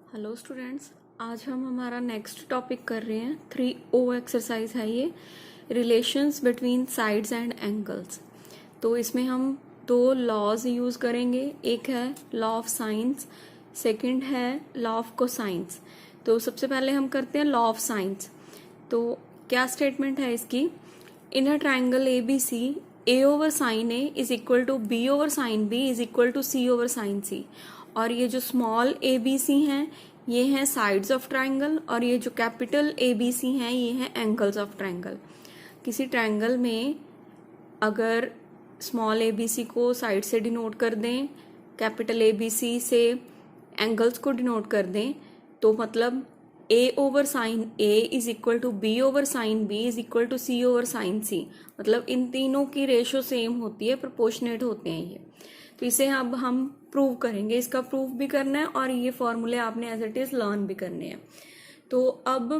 Hello students, आज हम हमारा नेक्स्ट टॉपिक कर रहे हैं 3O एक्सरसाइज है ये, relations between sides and angles. तो इसमें हम दो लॉज यूज़ करेंगे, एक है लॉ ऑफ साइंस, सेकंड है लॉ ऑफ कोसाइंस। तो सबसे पहले हम करते हैं लॉ ऑफ साइंस। तो क्या स्टेटमेंट है इसकी? In a triangle ABC, A over sine A is equal to B over sine B is equal to C over sine C। और ये जो स्मॉल ABC हैं ये हैं साइड्स ऑफ ट्राइंगल, और ये जो कैपिटल ABC हैं ये हैं एंगल्स ऑफ ट्राइंगल। किसी ट्राइंगल में अगर स्मॉल ABC को साइड से डिनोट कर दें, कैपिटल ABC से एंगल्स को डिनोट कर दें, तो मतलब A over sine A is equal to B over sine B is equal to C over sine C। मतलब इन तीनों की रेशो सेम होती है, प्रोपोर्शनेट होते हैं ये। तो इसे अब हम प्रूव करेंगे, इसका प्रूफ भी करना है और ये फॉर्मूले आपने एज इट इज लर्न भी करने हैं। तो अब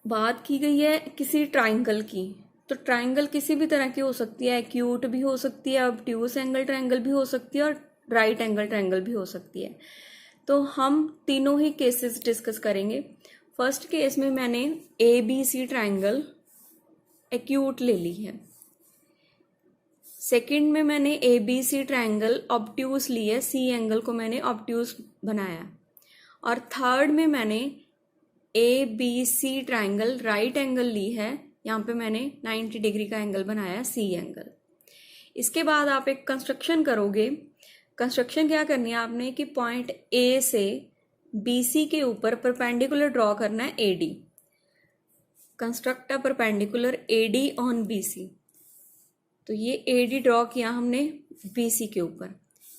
बात की गई है किसी ट्राइंगल की, तो ट्राइंगल किसी भी तरह की हो सकती है, एक्यूट भी हो सकती है, ऑब्ट्यूस एंगल ट्राइंगल भी हो सकती है, और राइट एंगल ट्राइंगल भी हो सकती है। तो हम तीनों ही केसेस डिस्कस करेंगे। फर्स्ट केस में मैंने ABC ट्राइंगल एक्यूट ले ली है, सेकंड में मैंने ABC ट्राइंगल ऑब्ट्यूस ली है, C एंगल को मैंने ऑब्ट्यूस बनाया, और थर्ड में मैंने ABC ट्राइंगल राइट एंगल ली है, यहाँ पे मैंने 90 डिग्री का एंगल बनाया, C एंगल। इसके बाद आप एक कंस्ट्रक्शन करोगे। कंस्ट्रक्शन क्या करनी है आपने कि पॉइंट A से BC के ऊपर परपेंडिकुलर ड्रॉ करना है AD। Construct a perpendicular AD on BC। तो ये AD ड्रॉ किया हमने BC के ऊपर।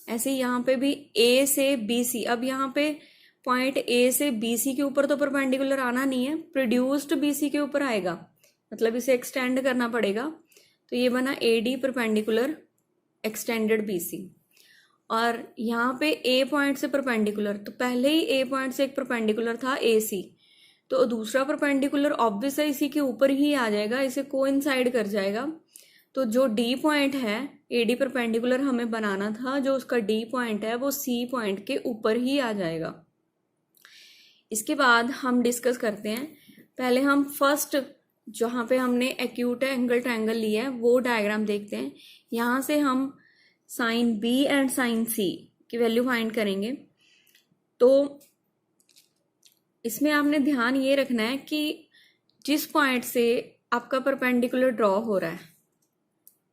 ऐसे यहाँ पे भी A से BC, अब यहाँ पे पॉइंट A से BC के ऊपर तो परपेंडिकुलर आना नहीं है, प्रोड्यूस्ड BC के ऊपर आएगा, मतलब इसे एक्सटेंड करना पड़ेगा। तो ये बना AD परपेंडिकुलर एक्सटेंडेड BC। और यहाँ पे A पॉइंट से परपेंडिकुलर, तो पहले ही A पॉइंट से एक परपेंडिकुलर था AC, तो दूसरा परपेंडिकुलर ऑब्वियस है इसी के ऊपर ही आ जाएगा, इसे कोइंसाइड कर जाएगा। तो जो D पॉइंट है, AD परपेंडिकुलर हमें बनाना था, जो उसका D पॉइंट है वो C पॉइंट के ऊपर ही आ जाएगा। इसके बाद हम डिस्कस करते हैं, पहले हम फर्स्ट जहाँ पे हमने एक्यूट एंगल ट्रायंगल लिया है वो डायग्राम देखते हैं। यहाँ से हम sine B and sine C की वैल्यू फाइंड करेंगे। तो इसमें आपने ध्यान ये रखना है कि जिस पॉइंट से आपका परपेंडिकुलर ड्रॉ हो रहा है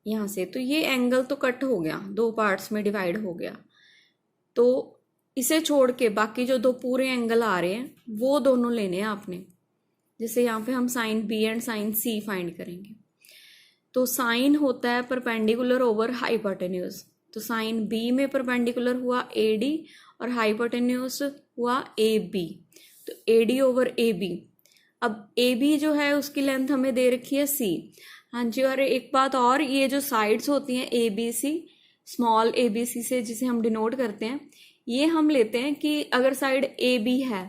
यहाँ से, तो ये एंगल तो कट हो गया, दो पार्ट्स में डिवाइड हो गया, तो इसे छोड़ के बाकी जो दो पूरे एंगल आ रहे हैं वो दोनों लेने हैं आपने। जैसे यहाँ पे हम sine B and sine C find करेंगे। तो साइन होता है परपेंडिकुलर ओवर हाइपोटेन्यूज, तो साइन B में परपेंडिकुलर हुआ AD और हाइपोटेन्यूज हुआ AB, तो AD ओवर AB। अब AB जो है उसकी लेंथ हमें दे रखी है C। हाँ जी, और एक बात और, ये जो साइड्स होती हैं ABC, स्मॉल ABC से जिसे हम डिनोट करते हैं, ये हम लेते हैं कि अगर साइड AB है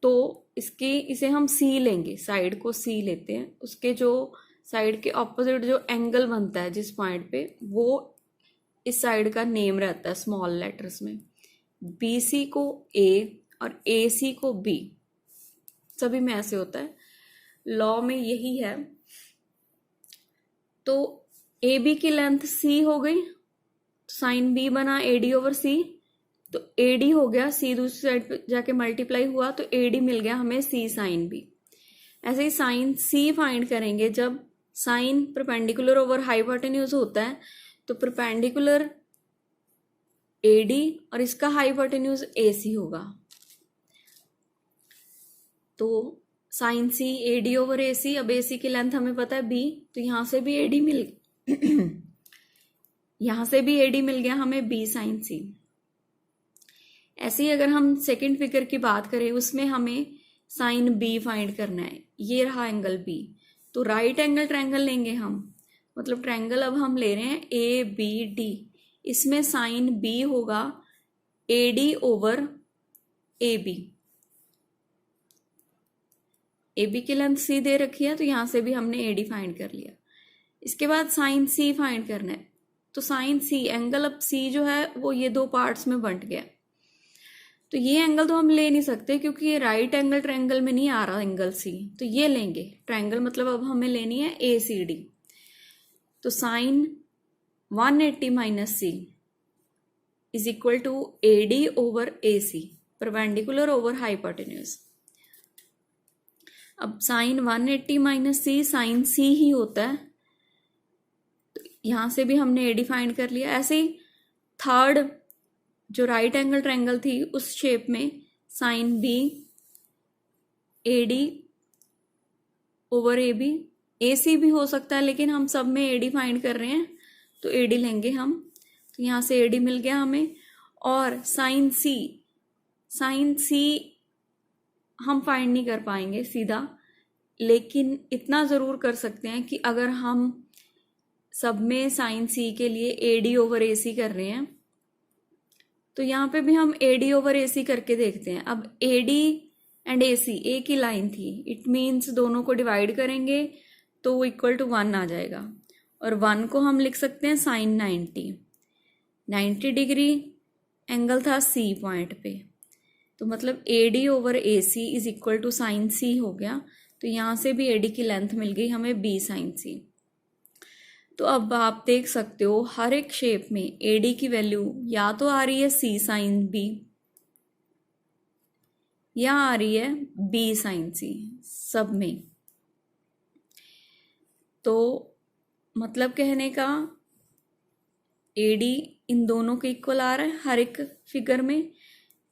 तो इसे हम C लेंगे, साइड को C लेते हैं, उसके जो साइड के ऑपोजिट जो एंगल बनता है जिस पॉइंट पे, वो इस साइड का नेम रहता है स्मॉल लेटर्स में। BC को A और AC को B, सभी में ऐसे होता है, लॉ में यही है। तो AB की लेंथ C हो गई, साइन B बना AD ओवर C, तो AD हो गया, C दूसरी साइड पे जाके मल्टीप्लाई हुआ, तो AD मिल गया हमें C साइन B। ऐसे ही साइन C फाइंड करेंगे, जब साइन परपेंडिकुलर ओवर हाइपोटेन्यूज होता है तो परपेंडिकुलर AD और इसका हाइपोटेन्यूज AC होगा। तो sine C AD over AC, अब AC की लेंथ हमें पता है B, तो यहाँ से भी AD मिल यहाँ से भी AD मिल गया हमें B साइन C। ऐसे ही अगर हम सेकंड फिगर की बात करें, उसमें हमें साइन B फाइंड करना है, ये रहा एंगल B, तो राइट एंगल ट्रायंगल लेंगे हम, मतलब ट्रायंगल अब हम ले रहे हैं ABD, इसमें साइन B होगा AD ओवर AB। AB की लेंथ C दे रखी है, तो यहाँ से भी हमने AD फाइंड कर लिया। इसके बाद साइन C फाइंड करना है, तो साइन C एंगल, अब C जो है वो ये दो पार्ट्स में बंट गया, तो ये एंगल तो हम ले नहीं सकते क्योंकि ये राइट एंगल ट्रायंगल में नहीं आ रहा एंगल सी, तो ये लेंगे ट्रायंगल, मतलब अब हमें लेनी है ACD। तो sine 180 minus C is equal to AD over AC, perpendicular over hypotenuse. अब sine 180 minus C sine C ही होता है, तो यहां से भी हमने AD फाइंड कर लिया। ऐसे ही थर्ड जो राइट एंगल ट्रायंगल थी उस शेप में sine B AD over AB, AC भी हो सकता है लेकिन हम सब में AD फाइंड कर रहे हैं तो AD लेंगे हम। तो यहाँ से AD मिल गया हमें। और साइन C हम फाइंड नहीं कर पाएंगे सीधा, लेकिन इतना ज़रूर कर सकते हैं कि अगर हम सब में साइन C के लिए AD ओवर AC कर रहे हैं तो यहाँ पे भी हम AD ओवर AC करके देखते हैं। अब AD एंड AC एक ही लाइन थी, इट मीन्स दोनों को डिवाइड करेंगे तो वो इक्वल टू 1 आ जाएगा, और 1 को हम लिख सकते हैं साइन 90 डिग्री एंगल था C पॉइंट पे, तो मतलब AD over AC is equal to sine C हो गया। तो यहाँ से भी AD की लेंथ मिल गई हमें B साइन C। तो अब आप देख सकते हो हर एक शेप में AD की वैल्यू या तो आ रही है C साइन B या आ रही है B साइन C, सब में। तो मतलब कहने का AD इन दोनों के इक्वल आ रहा है हर एक फिगर में,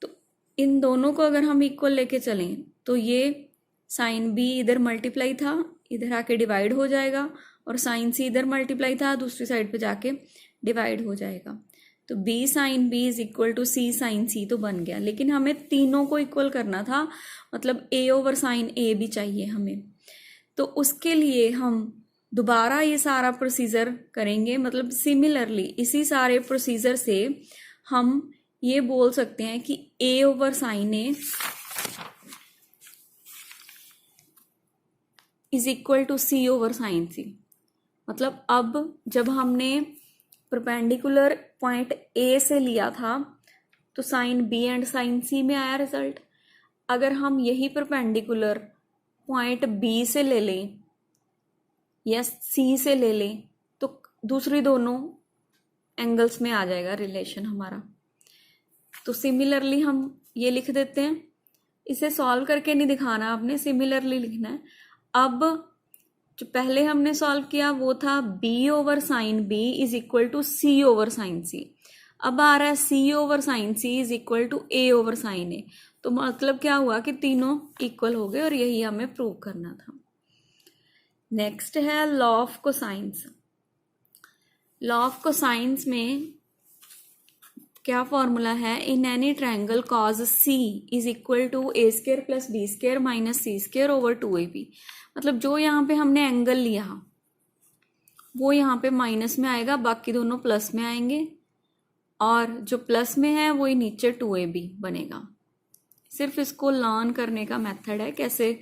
तो इन दोनों को अगर हम इक्वल लेके चलें तो ये साइन B इधर मल्टीप्लाई था, इधर आके डिवाइड हो जाएगा, और साइन C इधर मल्टीप्लाई था, दूसरी साइड पे जाके डिवाइड हो जाएगा। तो B sine B is equal to C sine C तो बन गया, लेकिन हमें तीनों को इक्वल करना था, मतलब A ओवर साइन A भी चाहिए हमें। तो उसके लिए हम दोबारा ये सारा प्रोसीजर करेंगे, मतलब सिमिलरली इसी सारे प्रोसीजर से हम ये बोल सकते हैं कि A over sine A is equal to C over sine C। मतलब अब जब हमने परपेंडिकुलर पॉइंट A से लिया था तो sine B and sine C में आया रिजल्ट। अगर हम यही परपेंडिकुलर पॉइंट B से ले लें या C से ले लें तो दूसरी दोनों एंगल्स में आ जाएगा रिलेशन हमारा। तो सिमिलरली हम ये लिख देते हैं, इसे सॉल्व करके नहीं दिखाना आपने, सिमिलरली लिखना है। अब जो पहले हमने सॉल्व किया वो था B over sine B is equal to C over sine C। अब आ रहा है C over sine C is equal to A over sine A। तो मतलब क्या हुआ कि तीनों इक्वल हो गए, और यही हमें प्रूव करना था। नेक्स्ट है law of cosines. Law of cosines में क्या फॉर्मूला है, in any triangle cos C is equal to A square plus B square minus C square over 2AB। मतलब जो यहाँ पे हमने एंगल लिया वो यहाँ पे माइनस में आएगा, बाकी दोनों प्लस में आएंगे, और जो प्लस में है वही नीचे 2AB बनेगा। सिर्फ इसको लर्न करने का मेथड है, कैसे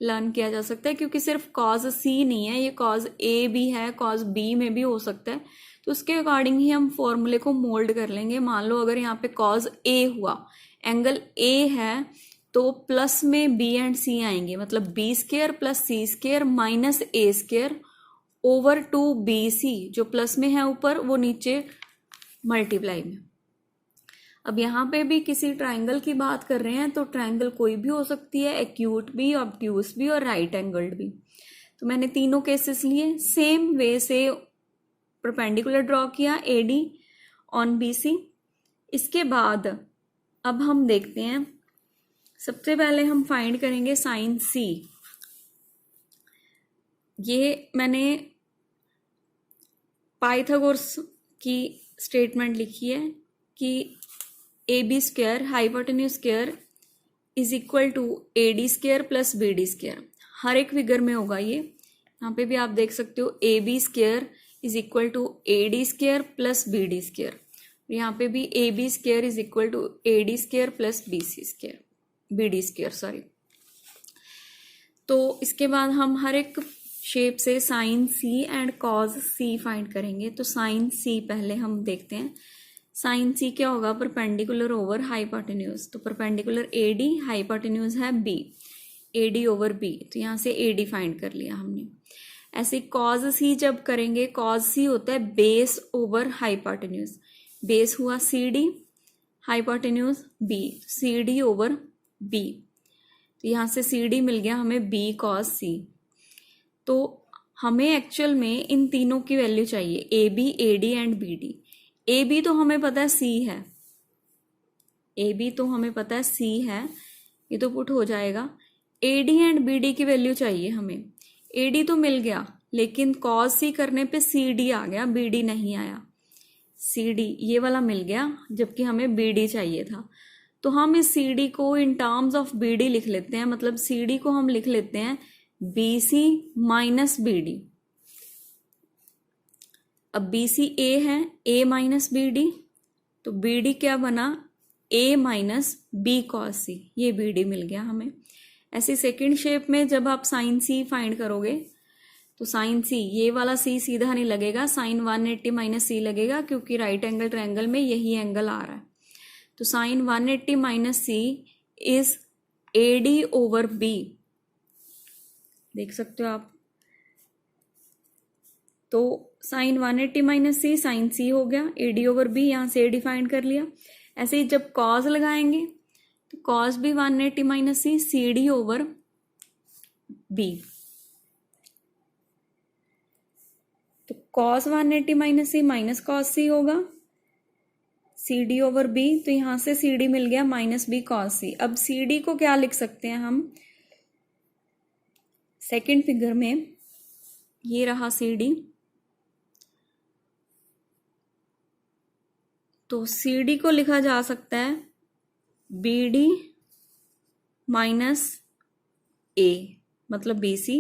लर्न किया जा सकता है, क्योंकि सिर्फ कॉज C नहीं है, ये कॉज A भी है, कॉज B में भी हो सकता है। तो उसके अकॉर्डिंग ही हम फॉर्मूले को मोल्ड कर लेंगे। मान लो अगर यहाँ पे कॉज A हुआ, एंगल A है, तो प्लस में B एंड C आएंगे, मतलब B square plus C square minus A square over 2BC, जो प्लस में है ऊपर वो नीचे मल्टीप्लाई में। अब यहाँ पे भी किसी ट्रायंगल की बात कर रहे हैं, तो ट्रायंगल कोई भी हो सकती है, एक्यूट भी, ऑब्ट्यूस भी और राइट एंगल्ड भी। तो मैंने तीनों केसेस लिए, सेम वे से परपेंडिकुलर ड्रॉ किया AD ऑन BC। इसके बाद अब हम देखते हैं, सबसे पहले हम फाइंड करेंगे साइन C। ये मैंने पाइथागोरस की स्टेटमेंट लिखी है कि AB square hypotenuse square is equal to AD square plus BD square. हर एक फिगर में होगा ये, यहाँ पे भी आप देख सकते हो AB square is equal to AD square plus BD square. यहाँ पे भी AB square is equal to AD square plus BD square sorry. तो इसके बाद हम हर एक शेप से sine C and cos C find करेंगे। तो साइन C पहले हम देखते हैं, साइन सी क्या होगा, परपेंडिकुलर ओवर हाइपोटेन्यूज, तो परपेंडिकुलर ए डी, हाइपोटेन्यूज है B, A D over B, तो यहाँ से ए डी फाइंड कर लिया हमने। ऐसे कॉज सी जब करेंगे, कॉज सी होता है बेस ओवर हाइपोटेन्यूज, बेस हुआ C D, hypotenuse B, C D over B, तो यहाँ से सी डी मिल गया हमें बी कॉज सी। तो हमें एक्चुअल में इन तीनों की वैल्यू चाहिए, A B, A D and B D. A B तो हमें पता है सी है, ए बी तो हमें पता है सी है, ये तो पुट हो जाएगा। A D and B D की वैल्यू चाहिए हमें, ए डी तो मिल गया लेकिन कॉज सी करने पे सी डी आ गया, बी डी नहीं आया। सी डी ये वाला मिल गया जबकि हमें बी डी चाहिए था। तो हम इस सी डी को in terms of B D लिख लेते हैं, मतलब सी डी को हम लिख लेते हैं B C minus B D. अब बी सी ए है, ए माइनस बी डी, तो बी डी क्या बना, A minus B cos C, ये बी डी मिल गया हमें। ऐसे सेकंड शेप में जब आप साइन सी फाइंड करोगे तो साइन सी, ये वाला सी सीधा नहीं लगेगा, साइन 180 माइनस सी लगेगा क्योंकि राइट एंगल ट्रायंगल में यही एंगल आ रहा है। तो sine 180 minus C is A D over B, देख सकते हो आप। तो sine 180 minus C sine C हो गया, ए डी ओवर बी, यहाँ से ए डी फाइंड कर लिया। ऐसे ही जब कॉज लगाएंगे तो कॉज भी 180 माइनस सी, सी डी ओवर बी, तो कॉस 180 माइनस सी माइनस कॉस सी होगा, सी डी ओवर बी, तो यहां से सी डी मिल गया माइनस बी कॉस सी। अब सी डी को क्या लिख सकते हैं हम, सेकंड फिगर में ये रहा सी डी, तो सी डी को लिखा जा सकता है बी डी माइनस ए, मतलब बी सी,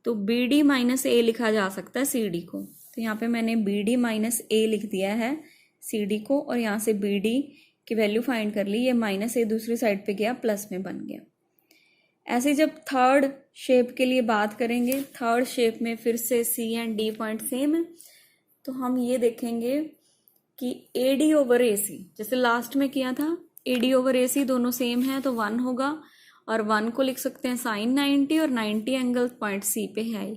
तो बी डी माइनस ए लिखा जा सकता है सी डी को। तो यहाँ पे मैंने बी डी माइनस ए लिख दिया है सी डी को, और यहाँ से बी डी की वैल्यू फाइंड कर ली, ये माइनस ए दूसरी साइड पे गया, प्लस में बन गया। ऐसे जब थर्ड शेप के लिए बात करेंगे, थर्ड शेप में फिर से सी एंड डी पॉइंट सेम है, तो हम ये देखेंगे कि ए डी ओवर ए सी, जैसे लास्ट में किया था, ए डी ओवर ए सी दोनों सेम है तो 1 होगा, और 1 को लिख सकते हैं साइन 90, और 90 एंगल पॉइंट सी पे है,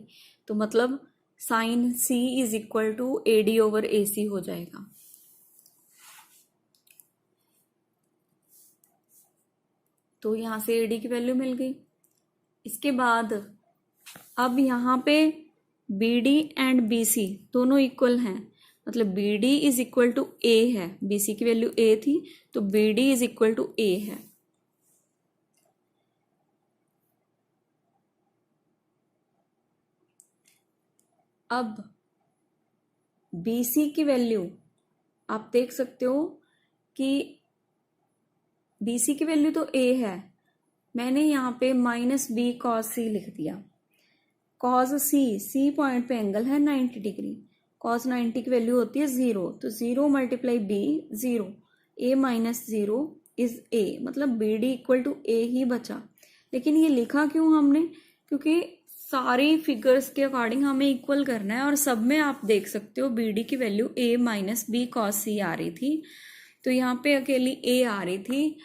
तो मतलब sine C is equal to A D over A C हो जाएगा। तो यहां से ए डी की वैल्यू मिल गई। इसके बाद अब यहाँ पे B D and B C दोनों इक्वल हैं, मतलब B D is equal to A है, बी सी की वैल्यू ए थी तो B D is equal to A है। अब बी सी की वैल्यू आप देख सकते हो कि बी सी की वैल्यू तो ए है, मैंने यहाँ पे माइनस बी कॉस सी लिख दिया। कॉस सी, सी पॉइंट पे एंगल है 90 डिग्री, कॉस 90 की वैल्यू होती है 0, तो 0 multiply B 0, A minus 0 is A, मतलब B D equal to A ही बचा। लेकिन ये लिखा क्यों हमने, क्योंकि सारी फिगर्स के अकॉर्डिंग हमें इक्वल करना है, और सब में आप देख सकते हो बी डी की वैल्यू ए माइनस बी कॉस सी आ रही थी, तो यहाँ पे अकेली ए आ रही थी,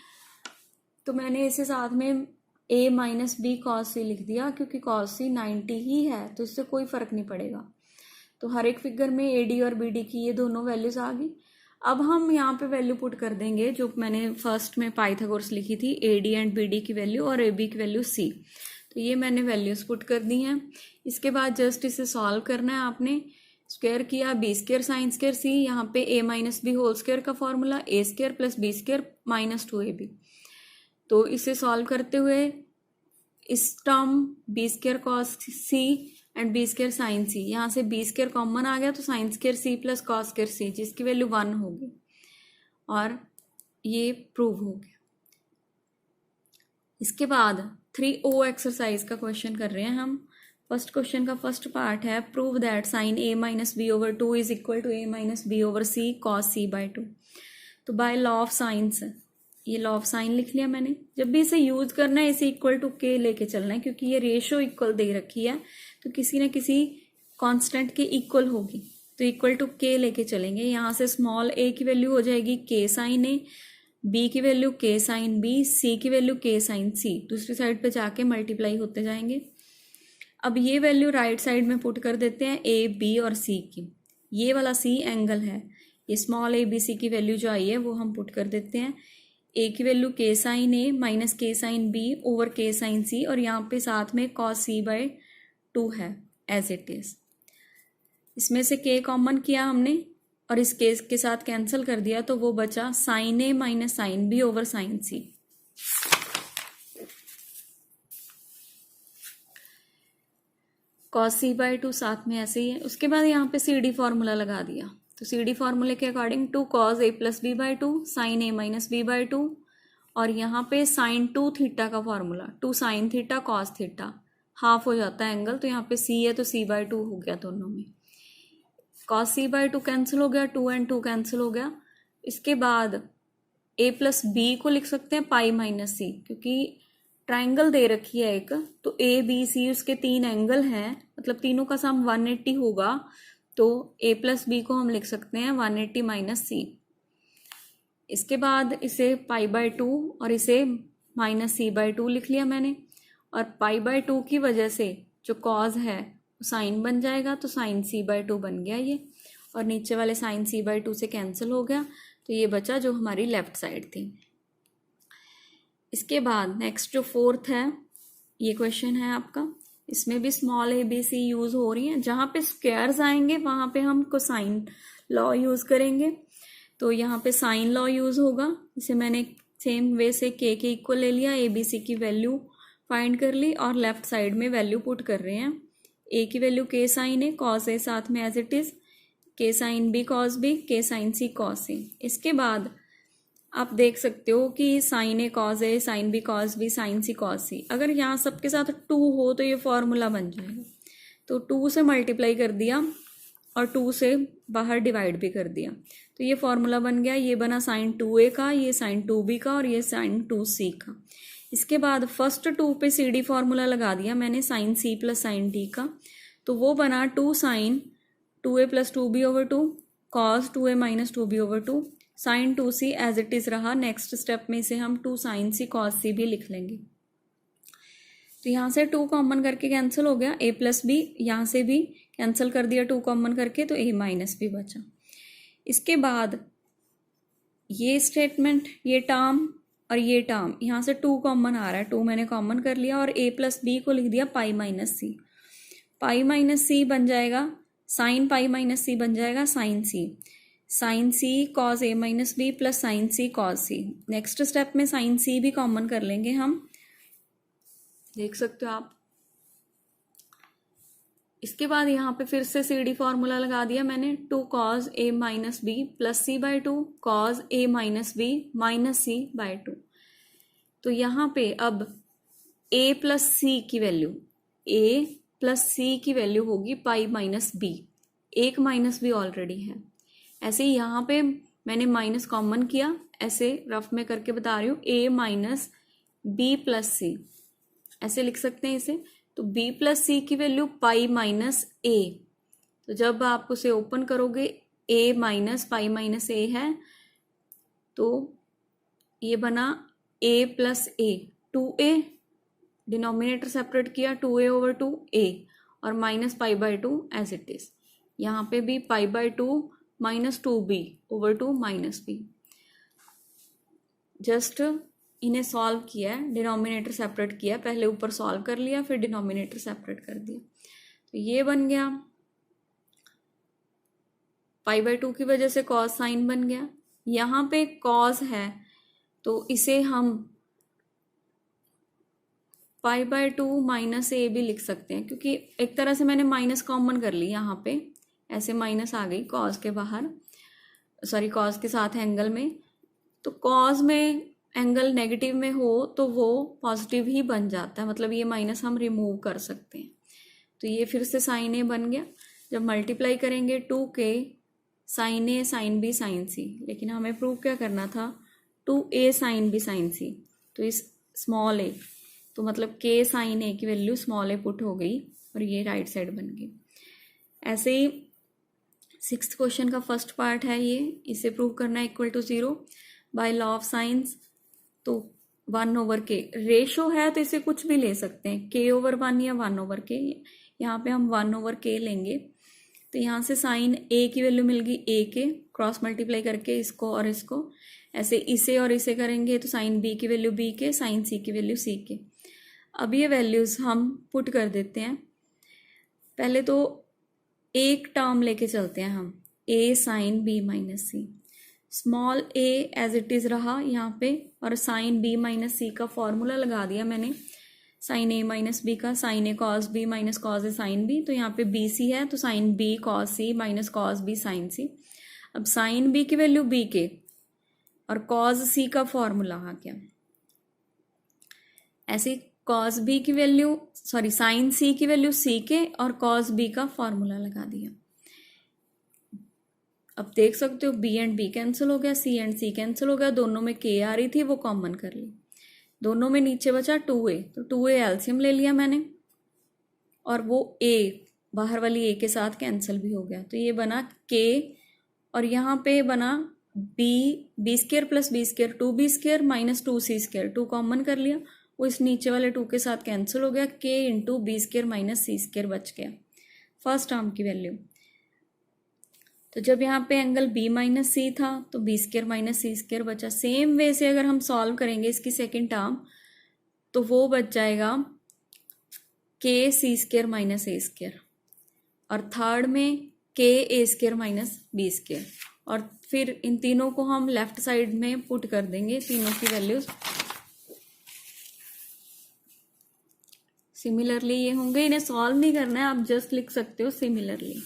तो मैंने इसे साथ में ए माइनस बी कॉस सी लिख दिया, क्योंकि कॉस सी 90 ही है तो इससे कोई फर्क नहीं पड़ेगा। तो हर एक फिगर में ए डी और बी डी की ये दोनों वैल्यूज आ गई। अब हम यहाँ पे वैल्यू पुट कर देंगे जो मैंने फर्स्ट में पाइथागोरस लिखी थी, A D and B D की वैल्यू और ए बी की वैल्यू सी, तो ये मैंने वैल्यूज पुट कर दी हैं। इसके बाद जस्ट इसे सॉल्व करना है आपने। स्क्वायर किया, B square sine square C, यहाँ पे A minus B whole square का formula, A square plus B square minus 2ab। तो इसे सॉल्व करते हुए इस term B square cos C and B square sine C, यहाँ से बी स्क्वायर कॉमन आ गया तो sine square C plus cos square C, जिसकी वैल्यू 1 होगी, और ये प्रूव हो गया। इसके बाद 3O एक्सरसाइज का क्वेश्चन कर रहे हैं हम। फर्स्ट क्वेश्चन का फर्स्ट पार्ट है, prove that sine a minus B over 2 is equal to a minus B over C cos C by 2। तो बाय लॉ ऑफ साइंस, ये लॉ ऑफ साइन लिख लिया मैंने। जब भी इसे यूज करना है इसे इक्वल टू के लेके चलना है, क्योंकि ये रेशो इक्वल दे रखी है तो किसी न किसी कांस्टेंट के इक्वल होगी। तो इक्वल टू के लेके चलेंगे। यहाँ से स्मॉल ए की वैल्यू हो जाएगी के साइन ए, बी की वैल्यू के साइन बी, सी की वैल्यू के साइन सी, दूसरी साइड पे जाके मल्टीप्लाई होते जाएंगे। अब ये वैल्यू राइट साइड में पुट कर देते हैं ए बी और सी की। ये वाला सी एंगल है, ये स्मॉल ए बी सी की वैल्यू जो आई है वो हम पुट कर देते हैं। ए की वैल्यू के साइन ए माइनस के साइन बी ओवर के साइन सी, और यहाँ पे साथ में कॉस सी बाय 2 है एज इट इज। इसमें से के कॉमन किया हमने और इस केस के साथ कैंसिल कर दिया, तो वो बचा sine A minus sine B over sine C. Cos C by 2 साथ में ऐसे ही है। उसके बाद यहाँ पे सी डी फॉर्मूला लगा दिया, तो सी डी फॉर्मूले के according 2 cos A plus B bye 2 sign A minus B bye 2, और यहाँ पे साइन 2 थीटा का formula 2 sine theta cos theta, half हो जाता है एंगल, तो यहाँ पे सी है तो सी बाय 2 हो गया दोनों में। कॉस सी बाय 2 कैंसिल हो गया, 2 एंड 2 कैंसिल हो गया। इसके बाद ए प्लस बी को लिख सकते हैं पाई माइनस सी, क्योंकि ट्राइंगल दे रखी है एक, तो ए बी सी उसके 3 एंगल हैं, मतलब तीनों का सम 180 होगा, तो ए प्लस बी को हम लिख सकते हैं 180 माइनस सी। इसके बाद इसे पाई बाय 2 और इसे माइनस सी बाय 2 लिख लिया मैंने, और पाई बाय 2 की वजह से जो कॉज है साइन बन जाएगा, तो साइन सी बाय 2 बन गया ये, और नीचे वाले साइन सी बाय 2 से कैंसिल हो गया, तो ये बचा जो हमारी लेफ्ट साइड थी। इसके बाद नेक्स्ट जो फोर्थ है ये क्वेश्चन है आपका, इसमें भी small A B C use हो रही है। जहाँ पे स्क्वायर्स आएंगे वहाँ पे हम कोसाइन लॉ यूज करेंगे, तो यहाँ पे साइन लॉ यूज होगा। इसे मैंने सेम वे से के इक्वल ले लिया, ए बी सी की वैल्यू फाइंड कर ली और लेफ्ट साइड में वैल्यू पुट कर रहे हैं। ए की वैल्यू के साइन ए, कॉस ए साथ में as it is, K sine B cos B, K sine C cos A. इसके बाद आप देख सकते हो कि sine A cos A, sine B cos B, sine C cos C, अगर यहाँ सबके साथ 2 हो तो ये फॉर्मूला बन जाएगा। तो 2 से मल्टीप्लाई कर दिया और 2 से बाहर डिवाइड भी कर दिया, तो ये फॉर्मूला बन गया। ये बना साइन 2a का, ये साइन 2b का, और ये साइन 2c का। इसके बाद फर्स्ट 2 पे सी डी फॉर्मूला लगा दिया मैंने sine C plus sine D का, तो वो बना 2 sine 2a plus 2b over 2 cos 2a minus 2b over 2 sine 2c as it is रहा। नेक्स्ट स्टेप में इसे हम 2 साइन सी कॉस सी भी लिख लेंगे। तो यहाँ से 2 कॉमन करके कैंसिल हो गया, a प्लस बी यहाँ से भी कैंसिल कर दिया 2 कॉमन करके, तो a माइनस बी बचा। इसके बाद ये स्टेटमेंट, ये टर्म और ये टर्म, यहाँ से 2 कॉमन आ रहा है, 2 मैंने कॉमन कर लिया और a प्लस बी को लिख दिया पाई माइनस सी। पाई माइनस सी बन जाएगा साइन पाई माइनस सी बन जाएगा साइन सी, साइन सी कॉस ए minus B plus sign C cos सी। नेक्स्ट स्टेप में साइन सी भी कॉमन कर लेंगे हम, देख सकते हो आप। इसके बाद यहाँ पे फिर से सी डी फॉर्मूला लगा दिया मैंने, 2 cos A minus B plus C by 2 cos A minus B minus C by 2। तो यहाँ पे अब a प्लस सी की वैल्यू, a प्लस सी की वैल्यू होगी पाई माइनस बी, एक माइनस बी ऑलरेडी है। ऐसे ही यहाँ पे मैंने माइनस कॉमन किया, ऐसे रफ में करके बता रही हूँ, a माइनस बी प्लस सी ऐसे लिख सकते हैं इसे। तो b प्लस सी की वैल्यू पाई माइनस a, तो जब आप उसे ओपन करोगे a minus pi minus a है, तो ये बना a plus a, 2a denominator separate किया, 2a ओवर 2a और minus pi by 2 as it is. यहाँ पे भी pi by 2 minus 2b over 2 minus b। Just इन्हें सॉल्व किया है, डिनोमिनेटर सेपरेट किया, पहले ऊपर सॉल्व कर लिया फिर डिनोमिनेटर सेपरेट कर दिया, तो ये बन गया। पाई बाय 2 की वजह से कॉस साइन बन गया। यहाँ पे कॉस है तो इसे हम पाई बाय 2 माइनस ए भी लिख सकते हैं, क्योंकि एक तरह से मैंने माइनस कॉमन कर ली। यहाँ पे ऐसे माइनस आ गई कॉस के बाहर, सॉरी कॉस के साथ एंगल में, तो कॉस में एंगल नेगेटिव में हो तो वो पॉजिटिव ही बन जाता है, मतलब ये माइनस हम रिमूव कर सकते हैं। तो ये फिर से साइन ए बन गया। जब मल्टीप्लाई करेंगे 2k साइन ए साइन बी साइन सी, लेकिन हमें प्रूव क्या करना था, 2a साइन बी साइन सी, तो इस स्मॉल ए, तो मतलब k साइन ए की वैल्यू स्मॉल ए पुट हो गई और ये राइट साइड बन गई। ऐसे ही सिक्स्थ क्वेश्चन का फर्स्ट पार्ट है ये, इसे प्रूव करना है equal to 0 by law of sines. तो 1/k रेशो है तो इसे कुछ भी ले सकते हैं, k/1 या 1/k। यहाँ पे हम 1/k लेंगे। तो यहाँ से साइन a की वैल्यू मिल गई a के, क्रॉस मल्टीप्लाई करके इसको और इसको, ऐसे इसे और इसे करेंगे तो साइन b की वैल्यू b के, साइन c की वैल्यू c के। अब ये वैल्यूज हम पुट कर देते हैं। पहले तो एक टर्म लेके चलते हैं हम, a sine b minus C. Small a as it is रहा यहाँ पे, और साइन b माइनस सी का फॉर्मूला लगा दिया मैंने, साइन a माइनस बी का, sine a cos b minus cos a sine b। तो यहाँ पे बी सी है तो sine b cos c minus cos b sine c। अब साइन b की वैल्यू b के और कॉस c का फॉर्मूला आ गया, ऐसे कॉस b की वैल्यू सॉरी साइन c की वैल्यू c के और कॉस b का फॉर्मूला लगा दिया। अब देख सकते हो b एंड b कैंसिल हो गया, c एंड c कैंसिल हो गया, दोनों में k आ रही थी वो कॉमन कर ली, दोनों में नीचे बचा 2a, तो 2a एल्सियम ले लिया मैंने, और वो a बाहर वाली a के साथ कैंसिल भी हो गया। तो ये बना k, और यहाँ पे बना b square plus b square, 2b square minus 2c square, 2 common कर लिया, वो इस नीचे वाले 2 के साथ कैंसिल हो गया, k into B square minus C square बच गया फर्स्ट टर्म की वैल्यू। तो जब यहाँ पे एंगल b माइनस सी था तो B square minus C square बचा। सेम वे से अगर हम सॉल्व करेंगे इसकी सेकेंड टर्म तो वो बच जाएगा k सी स्क्वायर माइनस ए स्क्वायर, और थर्ड में k ए स्क्वायर माइनस बी स्क्वायर, और फिर इन तीनों को हम लेफ्ट साइड में पुट कर देंगे, तीनों की वैल्यूज सिमिलरली ये होंगे। इन्हें सॉल्व नहीं करना है, आप जस्ट लिख सकते हो सिमिलरली।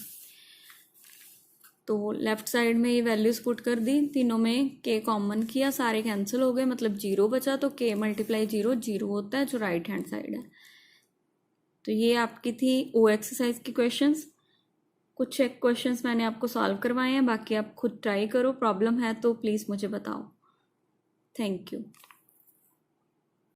तो लेफ्ट साइड में ये वैल्यूज पुट कर दी, तीनों में k कॉमन किया, सारे कैंसिल हो गए, मतलब 0 बचा, तो k मल्टीप्लाई 0 0 होता है जो राइट हैंड साइड है। तो ये आपकी थी ओ एक्सरसाइज की क्वेश्चंस। कुछ एक क्वेश्चंस मैंने आपको सॉल्व करवाए हैं, बाकी आप खुद ट्राई करो, प्रॉब्लम है तो प्लीज़ मुझे बताओ। Thank you.